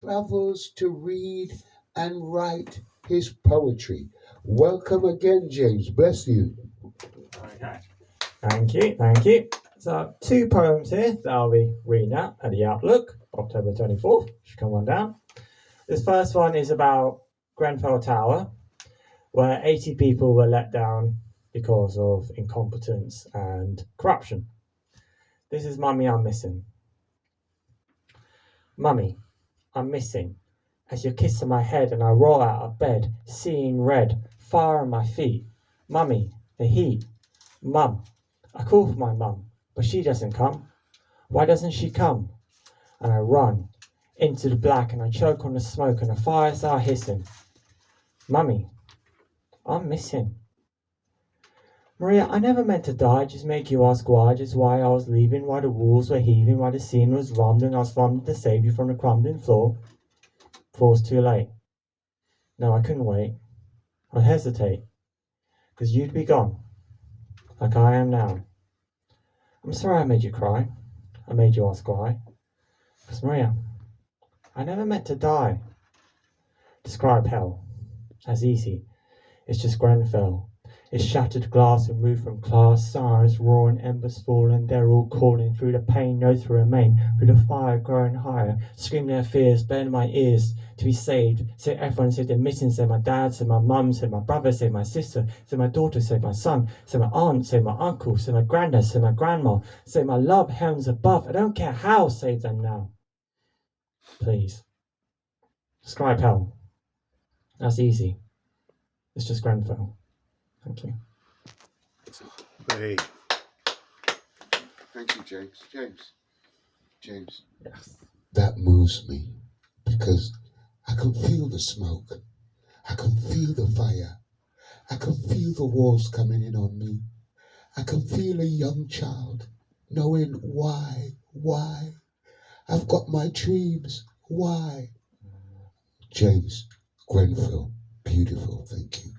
travels to read and write his poetry. Welcome again, James. Bless you. Okay. Thank you. So, two poems here that I'll be reading out at the Outlook, October 24th. Should come on down. This first one is about Grenfell Tower, where 80 people were let down because of incompetence and corruption. This is Mummy, I'm Missing. Mummy, I'm missing. As you're kissing my head and I roll out of bed, seeing red, fire on my feet. Mummy, the heat. Mum, I call for my mum, but she doesn't come. Why doesn't she come? And I run into the black and I choke on the smoke and the fires are hissing. Mummy, I'm missing. Maria, I never meant to die, just make you ask why, just why I was leaving, why the walls were heaving, why the scene was rumbling, I was fumbling to save you from the crumbling floor. Four's too late. No, I couldn't wait. I'd hesitate, 'cause you'd be gone, like I am now. I'm sorry I made you cry. I made you ask why. 'Cause Maria, I never meant to die. Describe hell. As easy. It's just Grenfell. It's shattered glass and roof from class, sirens roaring, embers falling, they're all calling through the pain, no to remain, through the fire growing higher, scream their fears, burn my ears to be saved. Say everyone, say they're missing, say my dad, say my mum, say my brother, say my sister, say my daughter, say my son, say my aunt, say my uncle, say my granddad, say my grandma, say my love, heavens above. I don't care how, save them now. Please. Describe hell. That's easy. It's just Grenfell. Thank you. Hey. Thank you, James. James. Yes. That moves me because I can feel the smoke. I can feel the fire. I can feel the walls coming in on me. I can feel a young child knowing why. I've got my dreams. Why? James Grenfell. Beautiful. Thank you.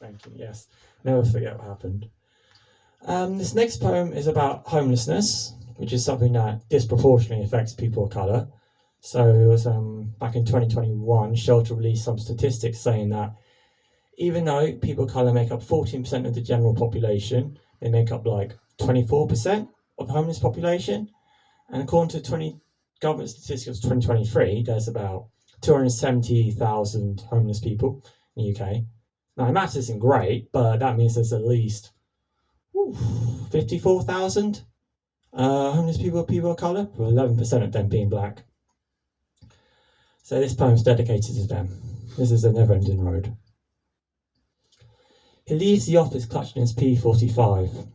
Thank you. Yes. Never forget what happened. This next poem is about homelessness, which is something that disproportionately affects people of colour. So it was back in 2021, Shelter released some statistics saying that even though people of colour make up 14% of the general population, they make up like 24% of the homeless population. And according to government statistics 2023, there's about 270,000 homeless people in the UK. Now, the maths isn't great, but that means there's at least 54,000 homeless people of colour, with 11% of them being black. So this poem's dedicated to them. This is a never-ending road. He leaves the office clutching his P45,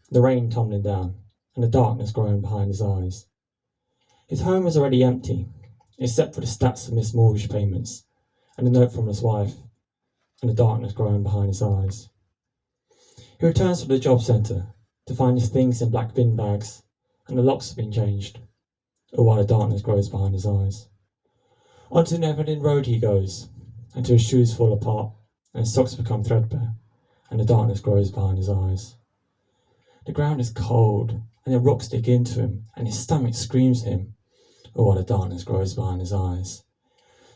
the rain tumbling down, and the darkness growing behind his eyes. His home was already empty, except for the stats of missed mortgage payments, and a note from his wife, and the darkness growing behind his eyes. He returns to the job centre to find his things in black bin bags, and the locks have been changed, all while the darkness grows behind his eyes. Onto the never-ending road he goes, until his shoes fall apart, and his socks become threadbare, and the darkness grows behind his eyes. The ground is cold, and the rocks dig into him, and his stomach screams at him, all while the darkness grows behind his eyes.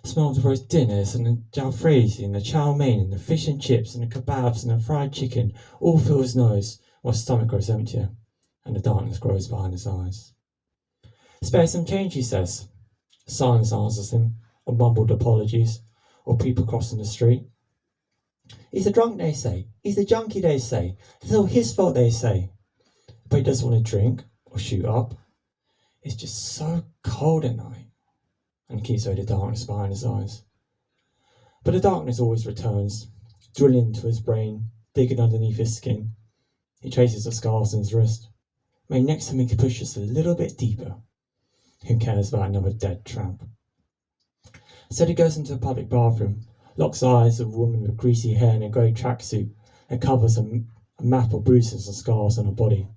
The smell of the roast dinners, and the jalfrezi, and the chow mein, and the fish and chips, and the kebabs, and the fried chicken, all fill his nose, while his stomach grows emptier, and the darkness grows behind his eyes. Spare some change, he says. Silence answers him, or mumbled apologies, or people crossing the street. He's a drunk, they say. He's a junkie, they say. It's all his fault, they say. But he doesn't want to drink or shoot up. It's just so cold at night, and he keeps away the darkness behind his eyes. But the darkness always returns, drilling into his brain, digging underneath his skin. He traces the scars on his wrist. Maybe next time he can push just a little bit deeper. Who cares about another dead tramp? So he goes into a public bathroom, locks eyes with a woman with greasy hair and a grey tracksuit that covers a map of bruises and scars on her body.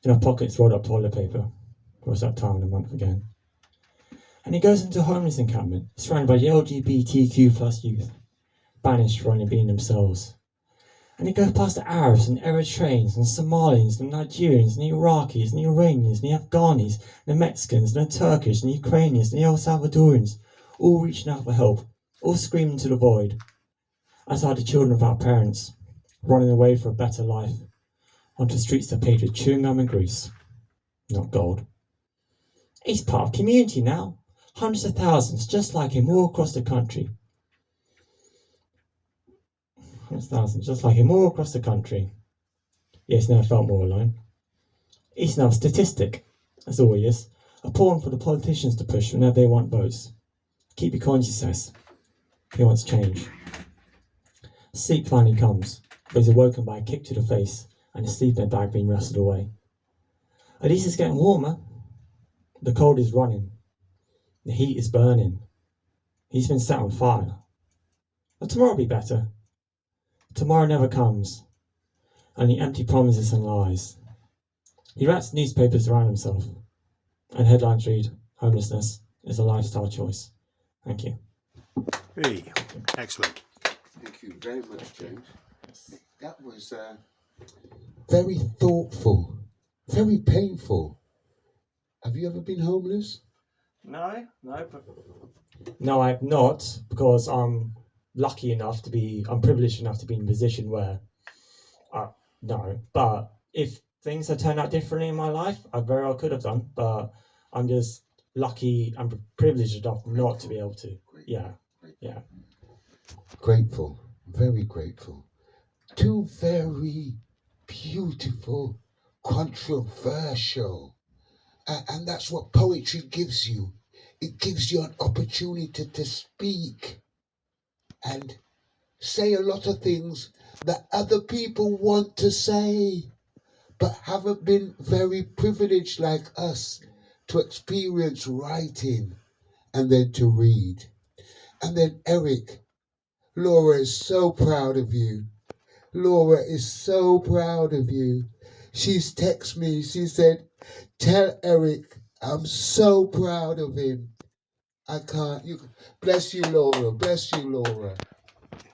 In her pockets rolled up toilet paper. Or it's that time of the month again. And he goes into a homeless encampment, surrounded by the LGBTQ plus youth, banished for only being themselves. And he goes past the Arabs and Eritreans and Somalians and Nigerians and the Iraqis and the Iranians and the Afghanis and the Mexicans and the Turkish and the Ukrainians and the El Salvadorians, all reaching out for help, all screaming to the void. As are the children without parents, running away for a better life, onto streets that are paved with chewing gum and grease, not gold. He's part of community now. Hundreds of thousands just like him all across the country. He's never felt more alone. He's now a statistic. That's all he is. A pawn for the politicians to push whenever they want votes. Keep your coins, he says. He wants change. Sleep finally comes, but he's awoken by a kick to the face and his sleeping bag being wrestled away. At least it's getting warmer. The cold is running. The heat is burning. He's been set on fire. But tomorrow will be better. Tomorrow never comes. Only empty promises and lies. He wraps newspapers around himself, and headlines read, "Homelessness is a lifestyle choice." Thank you. Hey, excellent. Thank you very much, James. That was very thoughtful, very painful. Have you ever been homeless? No, I've not, because I'm privileged enough to be in a position where, no, but if things had turned out differently in my life, I very well could have done, but I'm just lucky and privileged enough not to be able to. Yeah. Grateful, very grateful. Two very beautiful, controversial, and that's what poetry gives you. It gives you an opportunity to speak and say a lot of things that other people want to say, but haven't been very privileged like us to experience writing and then to read. And then Eric, Laura is so proud of you. Laura is so proud of you. She's texted me, she said, "Tell Eric I'm so proud of him. I can't." Bless you, Laura. Bless you, Laura.